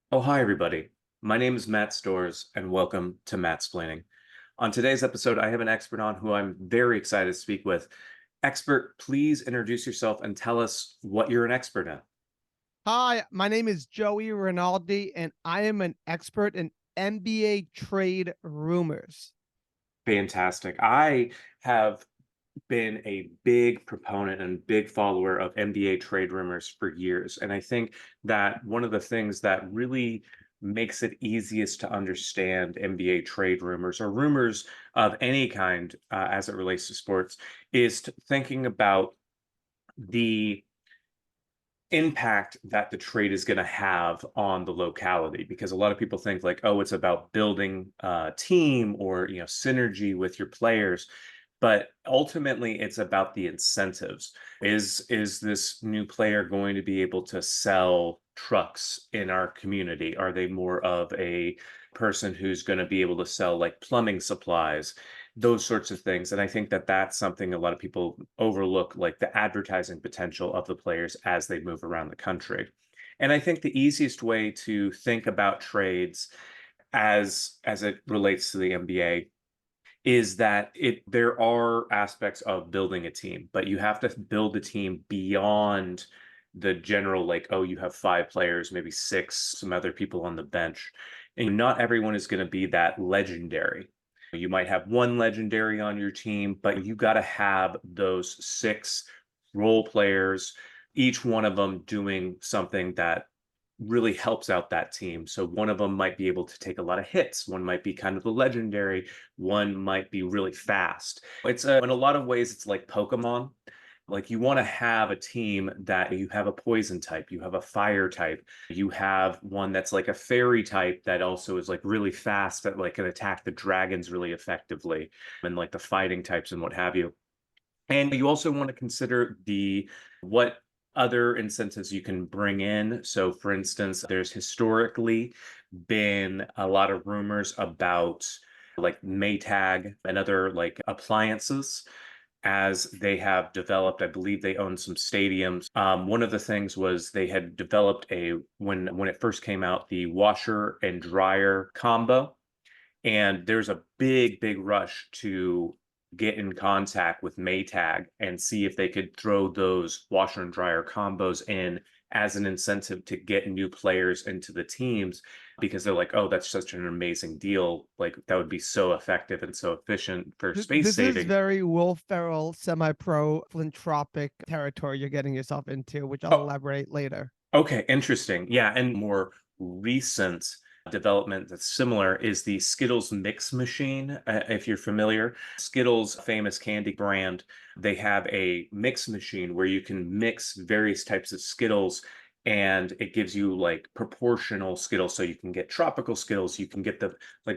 Oh, hi, everybody. My name is Matt Storrs, and welcome to Mattsplaining. On today's episode, I have an expert on who I'm very excited to speak with. Expert, please introduce yourself and tell us what you're an expert in. Hi, my name is Joey Rinaldi, and I am an expert in NBA trade rumors. Fantastic. I have been a big proponent and big follower of NBA trade rumors for years. And I think that one of the things that really makes it easiest to understand NBA trade rumors or rumors of any kind as it relates to sports is thinking about the impact that the trade is going to have on the locality, because a lot of people think like, oh, it's about building a team or synergy with your players, but ultimately it's about the incentives. Is this new player going to be able to sell trucks in our community? Are they more of a person who's going to be able to sell like plumbing supplies, those sorts of things? And I think that that's something a lot of people overlook, like the advertising potential of the players as they move around the country. And I think the easiest way to think about trades as it relates to the NBA is that it there are aspects of building a team, but you have to build a team beyond the general, like, oh, you have five players, maybe six, some other people on the bench. And not everyone is going to be that legendary. You might have one legendary on your team, but you got to have those six role players, each one of them doing something that really helps out that team. So one of them might be able to take a lot of hits, one might be kind of the legendary, one might be really fast. It's in a lot of ways it's like Pokemon. Like you want to have a team that you have a poison type, you have a fire type, you have one that's like a fairy type that also is like really fast, that like can attack the dragons really effectively, and like the fighting types and what have you. And you also want to consider the what other incentives you can bring in. So, for instance, there's historically been a lot of rumors about like Maytag and other like appliances as they have developed. I believe they own some stadiums. One of the things was they had developed a when it first came out, the washer and dryer combo, and there's a big rush to get in contact with Maytag and see if they could throw those washer and dryer combos in as an incentive to get new players into the teams, because they're like, oh, that's such an amazing deal. Like that would be so effective and so efficient for space This is saving. very Will Ferrell, semi-pro, philanthropic territory you're getting yourself into, which I'll Oh, elaborate later. okay, interesting. Yeah, and more recent development that's similar is the Skittles Mix Machine. If you're familiar, Skittles, famous candy brand, they have a mix machine where you can mix various types of Skittles, and it gives you like proportional Skittles. So you can get tropical Skittles, you can get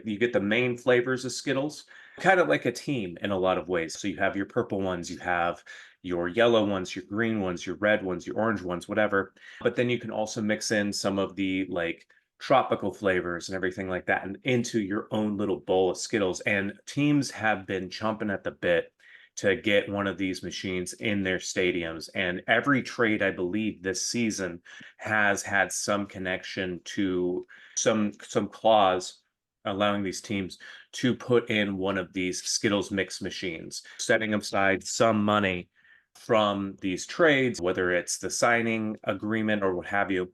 you get the main flavors of Skittles, kind of like a team in a lot of ways. So you have your purple ones, you have your yellow ones, your green ones, your red ones, your orange ones, whatever. But then you can also mix in some of the like tropical flavors and everything like that and into your own little bowl of Skittles. And teams have been chomping at the bit to get one of these machines in their stadiums. And every trade, I believe, this season has had some connection to some clause allowing these teams to put in one of these Skittles mix machines, setting aside some money from these trades, whether it's the signing agreement or what have you,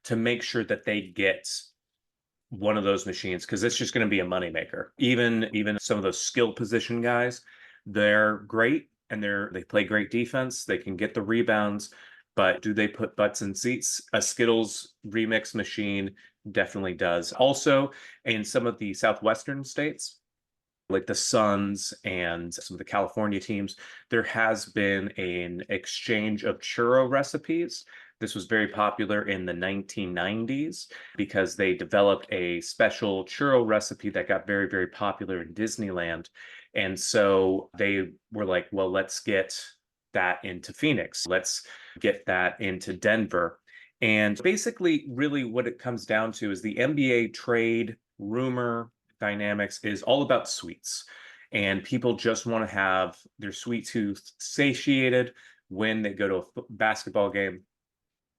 to make sure that they get one of those machines, because it's just going to be a moneymaker. Even some of those skill position guys, they're great and they play great defense. They can get the rebounds, but do they put butts in seats? A Skittles remix machine definitely does. Also, in some of the southwestern states, like the Suns and some of the California teams, there has been an exchange of churro recipes. This was very popular in the 1990s because they developed a special churro recipe that got very popular in Disneyland. And so they were like, well, let's get that into Phoenix. Let's get that into Denver. And basically, really what it comes down to is the NBA trade rumor dynamics is all about sweets. And people just want to have their sweet tooth satiated when they go to a basketball game.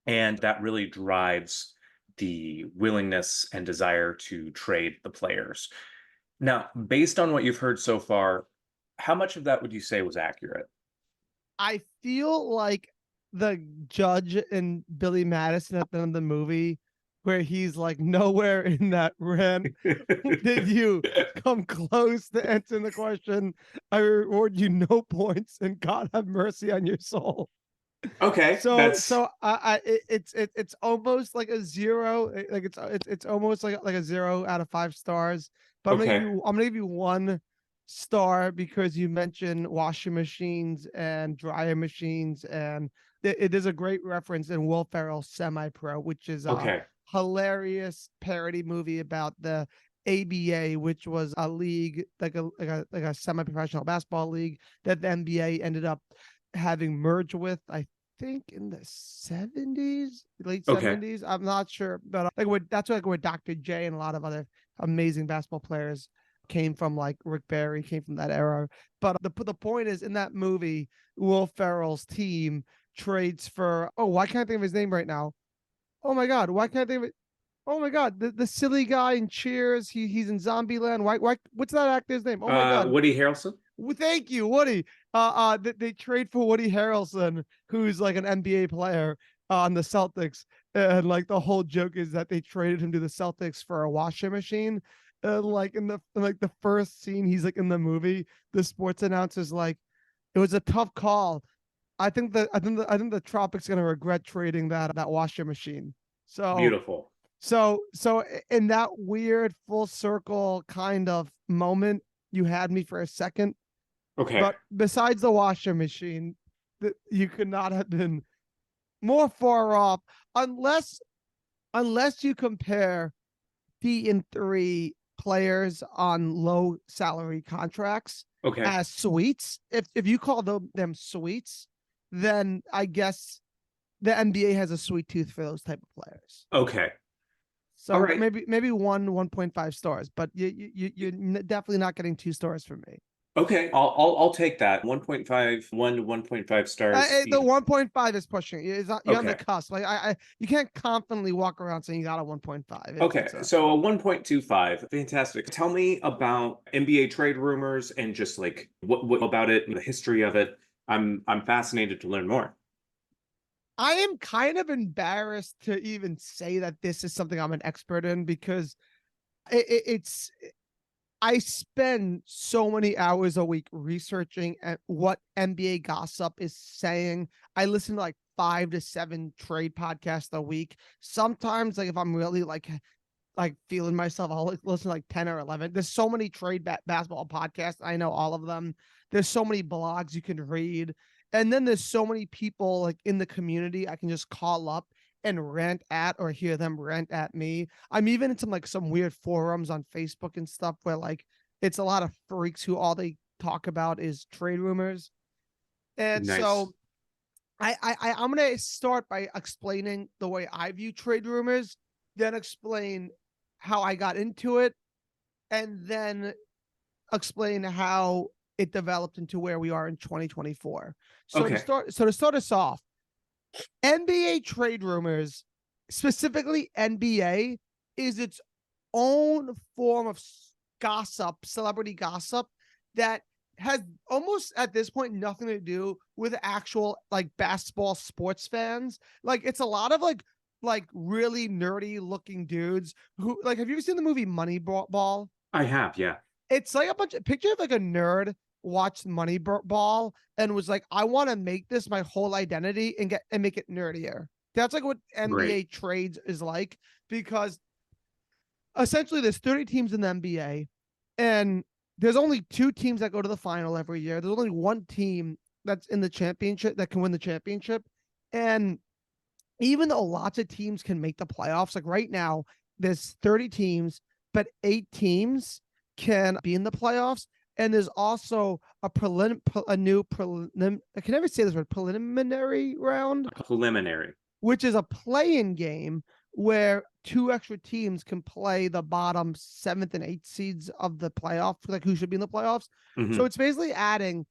And that really drives the willingness and desire to trade the players. Now, based on what you've heard so far, how much of that would you say was accurate? I feel like the judge in Billy Madison at the end of the movie, where he's like, nowhere in that rant did you come close to answering the question. I reward you no points, and God have mercy on your soul. Okay, It's almost like a zero. Like it's almost like a 0 out of 5 stars. But okay, I'm gonna give you 1 star because you mentioned washing machines and dryer machines, and it is a great reference in Will Ferrell's Semi Pro, which is a okay, hilarious parody movie about the ABA, which was a league like a semi professional basketball league that the NBA ended up having merged with. I think in the 70s, late okay. 70s. I'm not sure, but that's like where Dr. J and a lot of other amazing basketball players came from, like Rick Barry came from that era. But the point is, in that movie, Will Ferrell's team trades for, oh, why can't I think of his name right now? Oh my God, why can't I think of it? Oh my God, the silly guy in Cheers. He's in Zombieland. Why what's that actor's name? Oh my God. Woody Harrelson? Well, thank you, Woody. They trade for Woody Harrelson, who's like an NBA player on the Celtics, and like the whole joke is that they traded him to the Celtics for a washing machine. And like in the first scene, he's like in the movie. The sports announcer's like, "It was a tough call. I think the Tropics gonna regret trading that washing machine." So Beautiful. in that weird full circle kind of moment, you had me for a second. Okay, But besides the washer machine, you could not have been more far off, unless you compare D&3 players on low salary contracts okay, as suites. If you call them suites, then I guess the NBA has a sweet tooth for those type of players. okay. All So right. maybe 1.5 stars, but you're definitely not getting 2 stars from me. Okay, I'll take that. 1.5, 1 to 1.5 stars The even. 1.5 is pushing you. You're on the Okay. cusp. Like you can't confidently walk around saying you got a 1.5. Okay, so a 1.25. Fantastic. Tell me about NBA trade rumors and just like what about it, the history of it. I'm fascinated to learn more. I am kind of embarrassed to even say that this is something I'm an expert in because it's I spend so many hours a week researching at what NBA gossip is saying. I listen to like 5 to 7 trade podcasts a week. Sometimes, like if I'm really like feeling myself, I'll listen to like 10 or 11. There's so many trade basketball podcasts. I know all of them. There's so many blogs you can read. And then there's so many people like in the community I can just call up and rant at or hear them rant at me. I'm even in some weird forums on Facebook and stuff where like it's a lot of freaks who all they talk about is trade rumors. And Nice. so I'm gonna start by explaining the way I view trade rumors, then explain how I got into it, and then explain how it developed into where we are in 2024. Okay. To start us off, NBA trade rumors, specifically NBA, is its own form of gossip, celebrity gossip that has almost at this point nothing to do with actual like basketball sports fans. Like it's a lot of like really nerdy looking dudes who like, have you ever seen the movie Moneyball? I have, yeah. It's like a bunch of picture of like a nerd watched Moneyball and was like, I want to make this my whole identity and make it nerdier. That's like what Great. NBA trades is like, because essentially there's 30 teams in the NBA and there's only 2 teams that go to the final every year. There's only 1 team that's in the championship that can win the championship. And even though lots of teams can make the playoffs, like right now, there's 30 teams, but 8 teams can be in the playoffs. And there's also a new I can never say this word, preliminary round, Preliminary. which is a play-in game where 2 extra teams can play the bottom 7th and 8th seeds of the playoff, like who should be in the playoffs. So Hmm. it's basically adding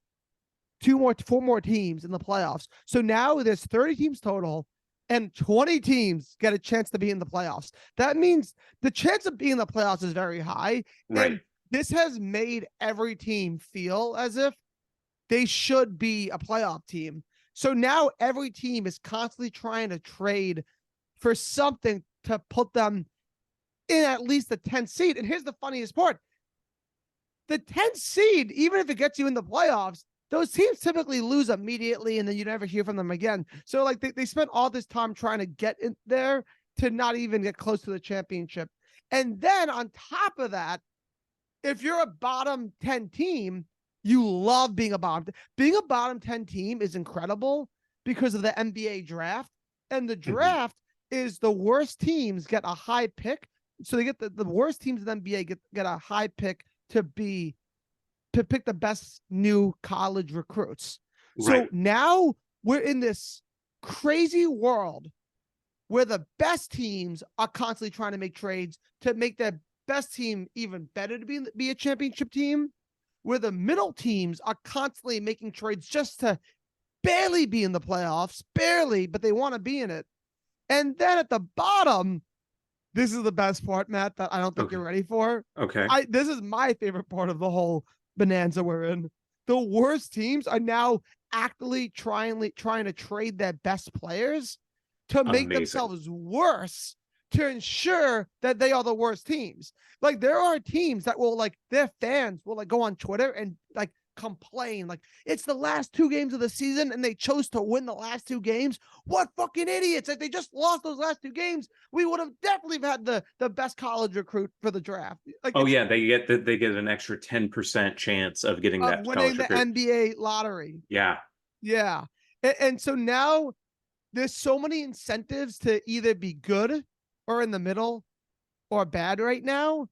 4 more teams in the playoffs. So now there's 30 teams total. and 20 teams get a chance to be in the playoffs. That means the chance of being in the playoffs is very high. Right. And this has made every team feel as if they should be a playoff team. So now every team is constantly trying to trade for something to put them in at least the 10th seed. And here's the funniest part. The 10th seed, even if it gets you in the playoffs, those teams typically lose immediately and then you never hear from them again. So like they spent all this time trying to get in there to not even get close to the championship. And then on top of that, if you're a bottom 10 team, you love being a bottom 10 team is incredible because of the NBA draft. And the draft is the worst teams get a high pick. So they get the worst teams in the NBA get a high pick to pick the best new college recruits. Right. So now we're in this crazy world where the best teams are constantly trying to make trades to make their best team even better to be a championship team, where the middle teams are constantly making trades just to barely be in the playoffs, barely, but they want to be in it. And then at the bottom, this is the best part, Matt, that I don't think you're ready for. Okay. This is my favorite part of the whole bonanza we're in. The worst teams are now actively trying to trade their best players to make themselves worse to ensure that they are the worst teams. Like there are teams that will their fans will go on Twitter and complain it's the last 2 games of the season and they chose to win the last 2 games. What fucking idiots. If they just lost those last 2 games, we would have definitely had the best college recruit for the draft. They get an extra 10% chance of getting that winning the recruit. NBA lottery. Yeah. And so now there's so many incentives to either be good or in the middle or bad right now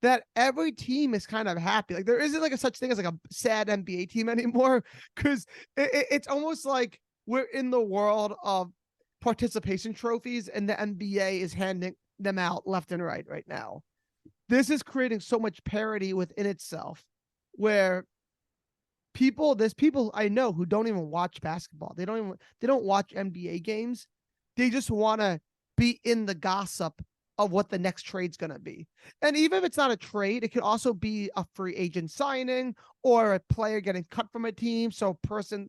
that every team is kind of happy. There isn't a such thing as a sad NBA team anymore, because it's almost like we're in the world of participation trophies and the NBA is handing them out left and right now. This is creating so much parity within itself where there's people I know who don't even watch basketball. They don't watch NBA games. They just want to be in the gossip of what the next trade's going to be. And even if it's not a trade, it could also be a free agent signing or a player getting cut from a team. So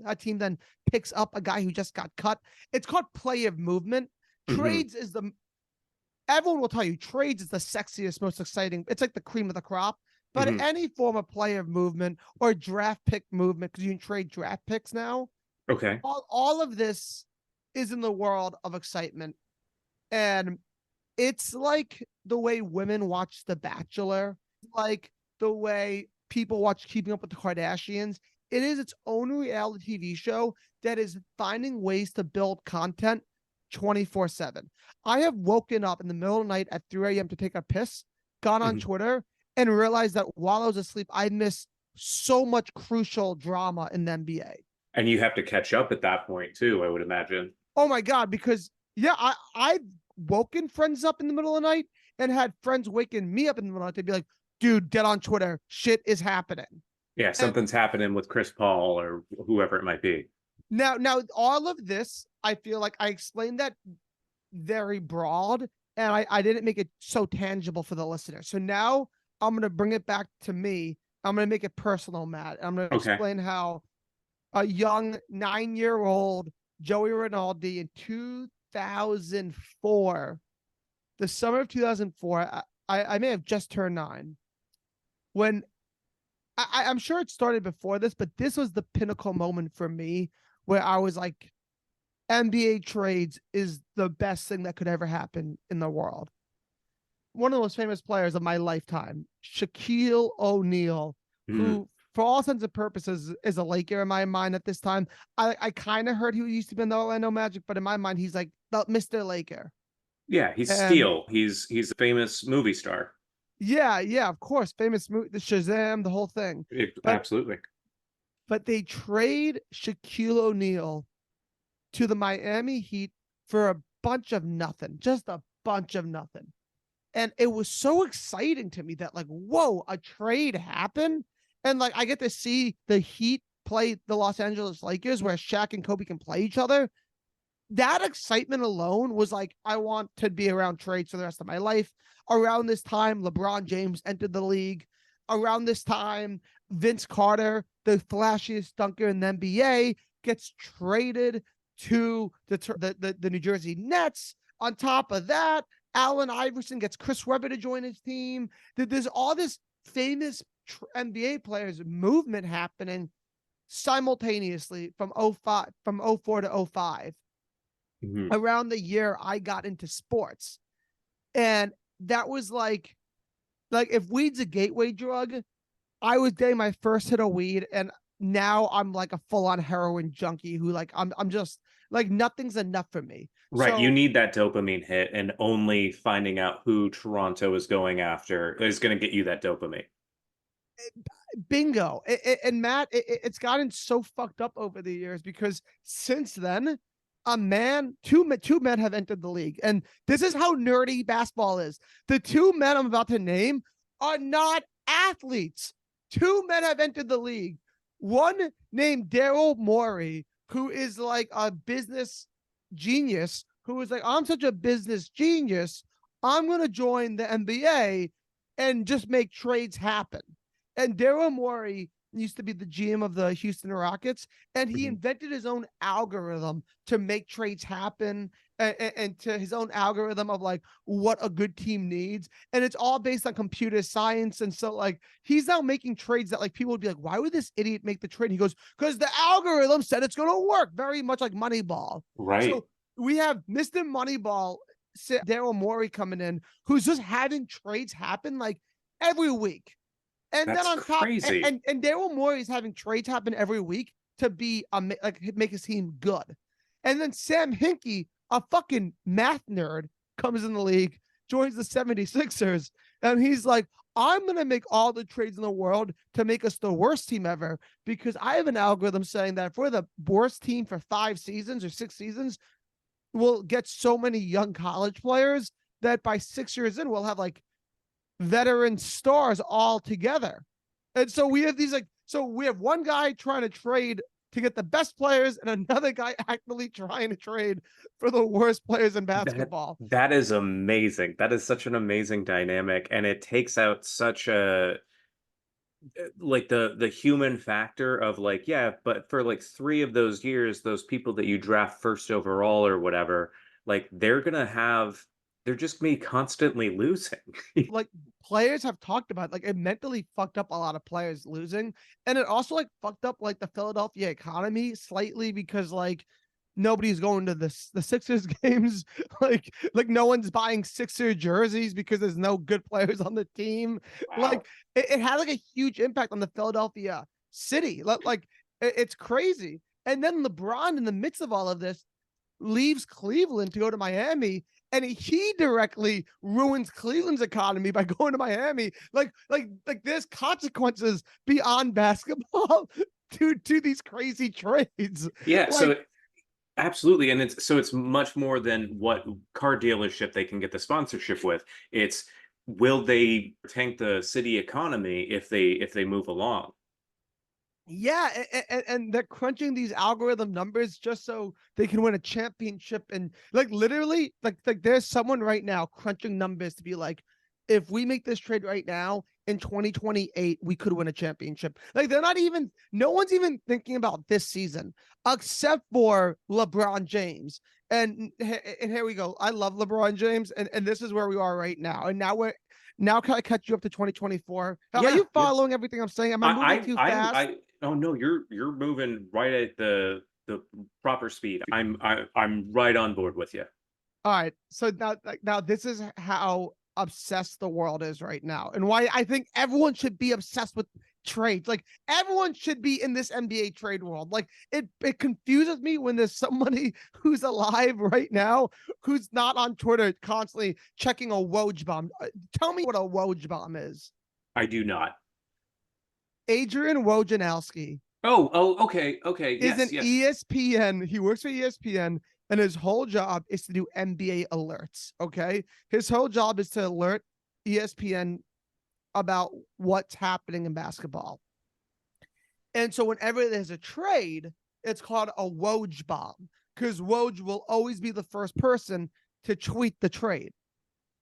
a team then picks up a guy who just got cut. It's called play of movement. Trades is everyone will tell you trades is the sexiest, most exciting. It's like the cream of the crop. But any form of player movement or draft pick movement, because you can trade draft picks now. Okay. All of this is in the world of excitement. And it's like the way women watch The Bachelor, like the way people watch Keeping Up with the Kardashians. It is its own reality TV show that is finding ways to build content 24/7. I have woken up in the middle of the night at 3 a.m. to take a piss, gone on Twitter, and realized that while I was asleep, I missed so much crucial drama in the NBA. And you have to catch up at that point too, I would imagine. Oh my God, because I've woken friends up in the middle of the night and had friends waking me up in the middle of the night. They'd be like, dude, get on Twitter. Shit is happening. Yeah, something's happening with Chris Paul or whoever it might be. Now, all of this, I feel like I explained that very broad and I didn't make it so tangible for the listener. So now I'm going to bring it back to me. I'm going to make it personal, Matt. I'm going to explain how a young 9-year-old Joey Rinaldi in 2004, the summer of 2004, I may have just turned 9. When I'm sure it started before this, but this was the pinnacle moment for me where I was like, NBA trades is the best thing that could ever happen in the world. One of the most famous players of my lifetime, Shaquille O'Neal, who for all intents and purposes is a Laker in my mind at this time. I kind of heard he used to be in the Orlando Magic, but in my mind, he's like the Mr. Laker. Yeah, he's Steel. He's a famous movie star. Yeah, of course. Famous movie, the Shazam, the whole thing. Absolutely. But they trade Shaquille O'Neal to the Miami Heat for a bunch of nothing, just a bunch of nothing. And it was so exciting to me that whoa, a trade happened. And I get to see the Heat play the Los Angeles Lakers where Shaq and Kobe can play each other. that excitement alone was like, I want to be around trades for the rest of my life. Around this time, LeBron James entered the league. Around this time, Vince Carter, the flashiest dunker in the NBA, gets traded to the New Jersey Nets. On top of that, Allen Iverson gets Chris Webber to join his team. There's all this famous NBA players movement happening simultaneously from 04 to 05. Mhm. Around the year I got into sports. And that was like if weed's a gateway drug, I was getting my first hit of weed, and now I'm like a full-on heroin junkie who like I'm just like nothing's enough for me. Right, you So need that dopamine hit, and only finding out who Toronto is going after is going to get you that dopamine. bingo. And Matt, it's gotten so fucked up over the years because since then, two men have entered the league, and this is how nerdy basketball is. The two men I'm about to name are not athletes. Two men have entered the league. One named Daryl Morey, who is like a business genius, who is like, I'm such a business genius, I'm gonna join the NBA and just make trades happen. And Daryl Morey used to be the GM of the Houston Rockets, and he Mhm. invented his own algorithm to make trades happen, and to his own algorithm of like what a good team needs. And it's all based on computer science. And so like he's now making trades that like people would be like, why would this idiot make the trade? He goes, because the algorithm said it's going to work. Very much like Moneyball. Right. So we have Mr. Moneyball, Daryl Morey coming in, who's just having trades happen like every week. And then That's on top, crazy. and Daryl Morey is having trades happen every week to be like make his team good. And then Sam Hinkie, a fucking math nerd, comes in the league, joins the 76ers, and he's like, I'm gonna make all the trades in the world to make us the worst team ever, because I have an algorithm saying that if we're the worst team for 5 seasons or 6 seasons, we'll get so many young college players that by 6 years in, we'll have like veteran stars all together. And so we have these like, so we have one guy trying to trade to get the best players and another guy actively trying to trade for the worst players in That basketball. that is amazing. That is such an amazing dynamic, and it takes out such a like the human factor of like, yeah, but for like 3 of those years, those people that you draft first overall or whatever, like they're just me constantly losing. Like players have talked about, like it mentally fucked up a lot of players losing, and it also like fucked up like the Philadelphia economy slightly because like nobody's going to the Sixers games. Like no one's buying Sixer jerseys because there's no good players on the team. Wow. Like it had like a huge impact on the Philadelphia city. Like it's crazy. And then LeBron, in the midst of all of this, leaves Cleveland to go to Miami, and he directly ruins Cleveland's economy by going to Miami. Like there's consequences beyond basketball to these crazy trades. Yeah, Like absolutely, and it's much more than what car dealership they can get the sponsorship with. It's will they tank the city economy if they move along? yeah, and they're crunching these algorithm numbers just so they can win a championship. And like literally, like there's someone right now crunching numbers to be like, if we make this trade right now in 2028, we could win a championship. Like they're not even, no one's even thinking about this season except for LeBron James. And here we go. I love LeBron James, and this is where we are right now. And now can I catch you up to 2024? Are Yeah, you following everything I'm saying? Am I moving too fast? oh no, you're moving right at the proper speed. I'm right on board with you. All right. So now this is how obsessed the world is right now, and why I think everyone should be obsessed with trades. Like everyone should be in this NBA trade world. Like it confuses me when there's somebody who's alive right now who's not on Twitter constantly checking a Woj bomb. Tell me what a Woj bomb is. I do not. Adrian Wojnarowski Okay, okay, is yes, an yes. ESPN. He works for ESPN, and his whole job is to do NBA alerts. Okay. His whole job is to alert ESPN about what's happening in basketball. And so whenever there's a trade, it's called a Woj bomb. because Woj will always be the first person to tweet the trade.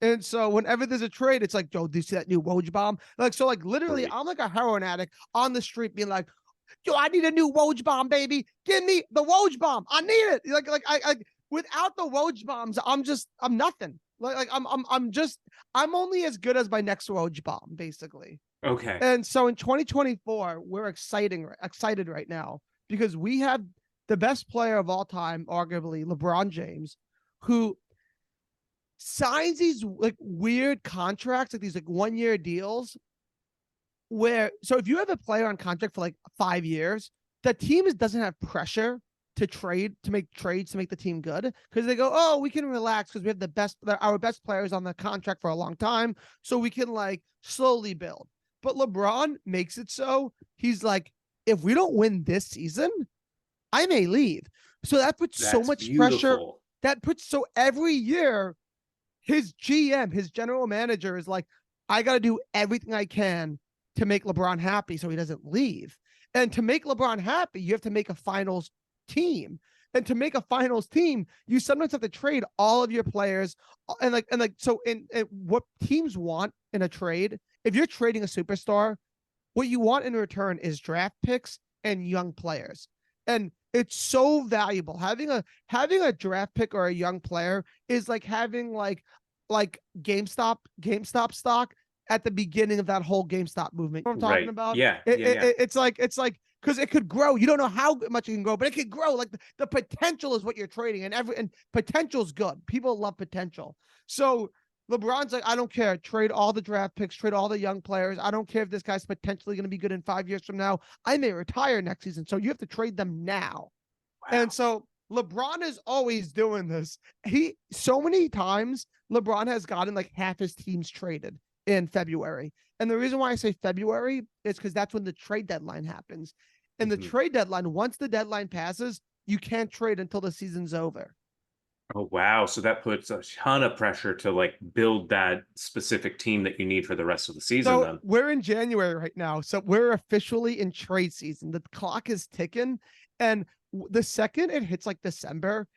And so whenever there's a trade, it's like, Joe, do you see that new Woj bomb? Like, so like literally, Right. I'm like a heroin addict on the street being like, yo, I need a new Woj bomb, baby. Give me the Woj bomb. I need it. I without the Woj bombs, I'm nothing. I'm only as good as my next Woj bomb, basically. Okay. And so in 2024, we're excited right now because we have the best player of all time, arguably LeBron James, who signs these like weird contracts, like these like 1 year deals where, so if you have a player on contract for like 5 years, the team doesn't have pressure to make trades to make the team good because they go, oh, we can relax because we have our best players on the contract for a long time, so we can like slowly build. But LeBron makes it so he's like, if we don't win this season, I may leave. So that puts so That's much pressure. beautiful. So every year, his GM, his general manager is like, I got to do everything I can to make LeBron happy so he doesn't leave. And to make LeBron happy, you have to make a finals team. And to make a finals team, you sometimes have to trade all of your players. So what teams want in a trade, if you're trading a superstar, what you want in return is draft picks and young players. And it's so valuable. Having a draft pick or a young player is like having like GameStop stock at the beginning of that whole GameStop movement. You know what I'm talking Right. about? Yeah. Yeah. It's like because it could grow. You don't know how much it can grow, but it could grow. Like the potential is what you're trading, and potential is good. People love potential. So LeBron's like, I don't care. Trade all the draft picks, trade all the young players. I don't care if this guy's potentially going to be good in 5 years from now. I may retire next season. So you have to trade them now. Wow. And so LeBron is always doing this. So many times LeBron has gotten like half his teams traded in February. And the reason why I say February is because that's when the trade deadline happens. And the trade deadline, once the deadline passes, you can't trade until the season's over. Oh, wow. So that puts a ton of pressure to like build that specific team that you need for the rest of the season So then. we're in January right now. So we're officially in trade season. The clock is ticking. And the second it hits like December,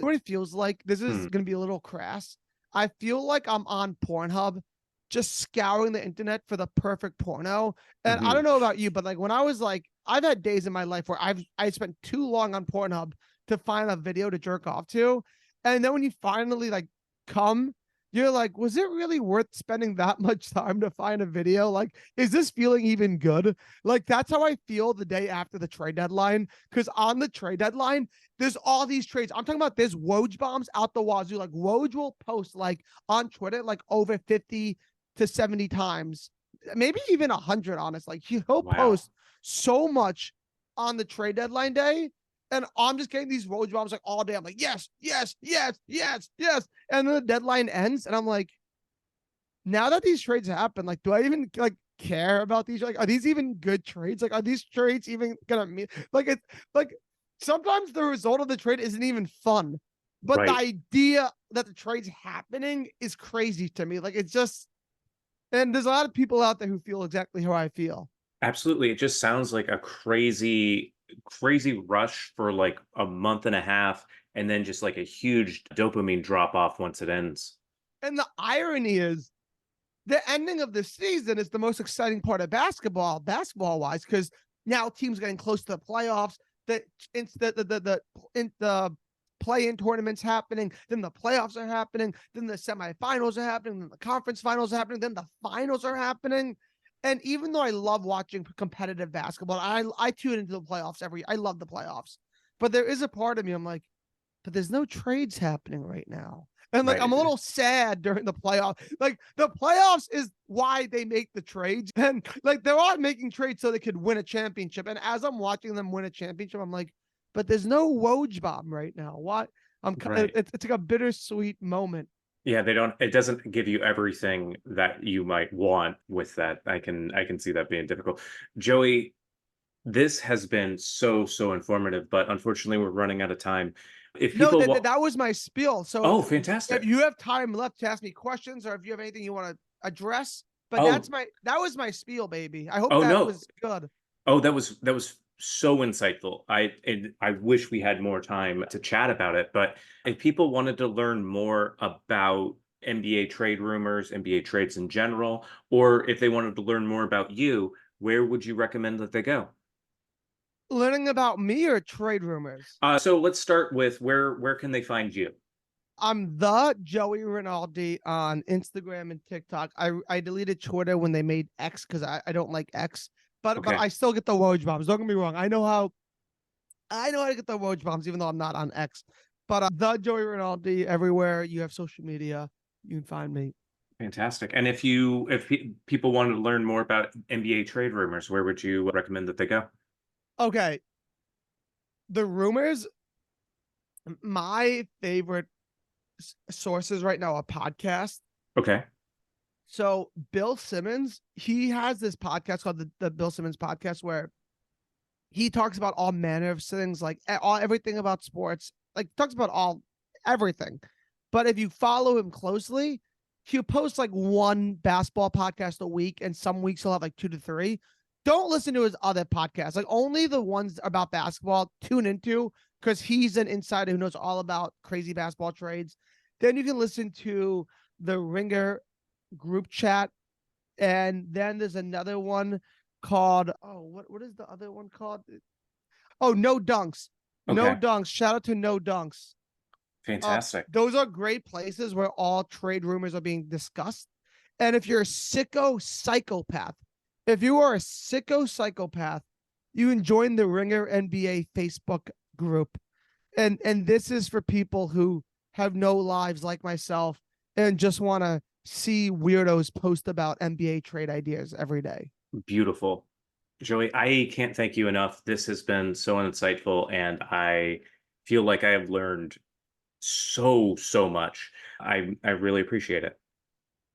what it feels like, this is going to be a little crass. I feel like I'm on Pornhub just scouring the internet for the perfect porno. And I don't know about you, but like when I was like, I've had days in my life where I spent too long on Pornhub to find a video to jerk off to. And then when you finally like come, you're like, was it really worth spending that much time to find a video? Like, is this feeling even good? Like, that's how I feel the day after the trade deadline. Because on the trade deadline, there's all these trades. I'm talking about there's Woj bombs out the wazoo. Like, Woj will post like on Twitter, like over 50 to 70 times, maybe even 100, honestly. Like, he'll post so much on the trade deadline day. And I'm just getting these Woj bombs like all day. I'm like, yes, yes, yes, yes, yes. And then the deadline ends, and I'm like, now that these trades happen, like, do I even like care about these? Like, are these even good trades? Like, are these trades even gonna mean like it's like sometimes the result of the trade isn't even fun, but the idea that the trade's happening is crazy to me. Like, it's just, and there's a lot of people out there who feel exactly how I feel. Absolutely. It just sounds like a crazy rush for like a month and a half, and then just like a huge dopamine drop off once it ends. And the irony is, the ending of the season is the most exciting part of basketball wise, because now teams getting close to the playoffs. The play-in tournaments happening, then the playoffs are happening, then the semifinals are happening, then the conference finals are happening, then the finals are happening. And even though I love watching competitive basketball, I tune into the playoffs I love the playoffs. But there is a part of me, I'm like, but there's no trades happening right now. And like, I'm a little sad during the playoffs. Like, the playoffs is why they make the trades. And like, they're all making trades so they could win a championship. And as I'm watching them win a championship, I'm like, but there's no Woj bomb right now. What? It's like a bittersweet moment. Yeah, it doesn't give you everything that you might want with that. I can see that being difficult. Joey, this has been so informative, but unfortunately we're running out of time. If No, people that was my spiel. So Oh, if fantastic. you have time left to ask me questions, or if you have anything you want to address, but Oh, that was my spiel, baby. I hope oh that no. was good. Oh, that was so insightful. I wish we had more time to chat about it, but if people wanted to learn more about NBA trade rumors, NBA trades in general, or if they wanted to learn more about you, where would you recommend that they go? Learning about me or trade rumors? So let's start with where can they find you? I'm the Joey Rinaldi on Instagram and TikTok. I deleted Twitter when they made X because I don't like X, but Okay, I still get the Woj bombs. Don't get me wrong. I know how to get the Woj bombs, even though I'm not on X. But the Joey Rinaldi everywhere you have social media, you can find me. fantastic. And if people wanted to learn more about NBA trade rumors, where would you recommend that they go? Okay, the rumors. My favorite sources right now are podcasts. Okay. So Bill Simmons, he has this podcast called the Bill Simmons podcast where he talks about all manner of things, like everything about sports, like talks about all everything. But if you follow him closely, he'll post like one basketball podcast a week, and some weeks he'll have like 2 to 3. Don't listen to his other podcasts, like only the ones about basketball tune into, because he's an insider who knows all about crazy basketball trades. Then you can listen to the Ringer group chat, and then there's another one called, oh, what is the other one called? Oh, No Dunks. No Okay. Dunks. Shout out to No Dunks. Fantastic. Those are great places where all trade rumors are being discussed. And if you're a sicko psychopath, if you are a sicko psychopath, you can join the Ringer NBA Facebook group. And this is for people who have no lives like myself and just want to see weirdos post about NBA trade ideas every day. Beautiful. Joey, I can't thank you enough. This has been so insightful, and I feel like I have learned so much. I really appreciate it.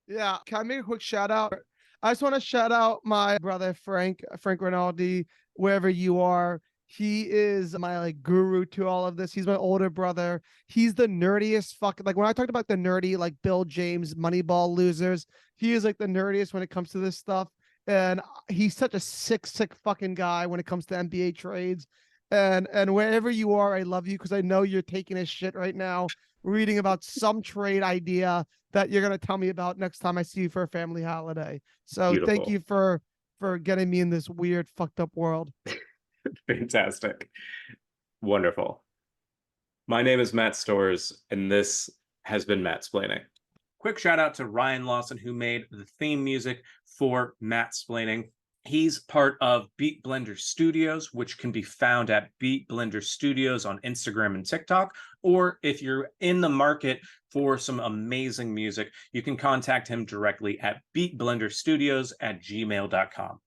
Yeah. Can I make a quick shout out? I just want to shout out my brother Frank Rinaldi, wherever you are. He is my like guru to all of this. He's my older brother. He's the nerdiest fucking, like when I talked about the nerdy like Bill James Moneyball losers, he is like the nerdiest when it comes to this stuff. And he's such a sick fucking guy when it comes to NBA trades. And wherever you are, I love you because I know you're taking a shit right now, reading about some trade idea that you're gonna tell me about next time I see you for a family holiday. So thank Beautiful. you for getting me in this weird, fucked up world. Fantastic. Wonderful. My name is Matt Storrs, and this has been Mattsplaining. Quick shout out to Ryan Lawson, who made the theme music for Mattsplaining. He's part of Beat Blender Studios, which can be found at Beat Blender Studios on Instagram and TikTok. Or if you're in the market for some amazing music, you can contact him directly at beatblenderstudios@gmail.com.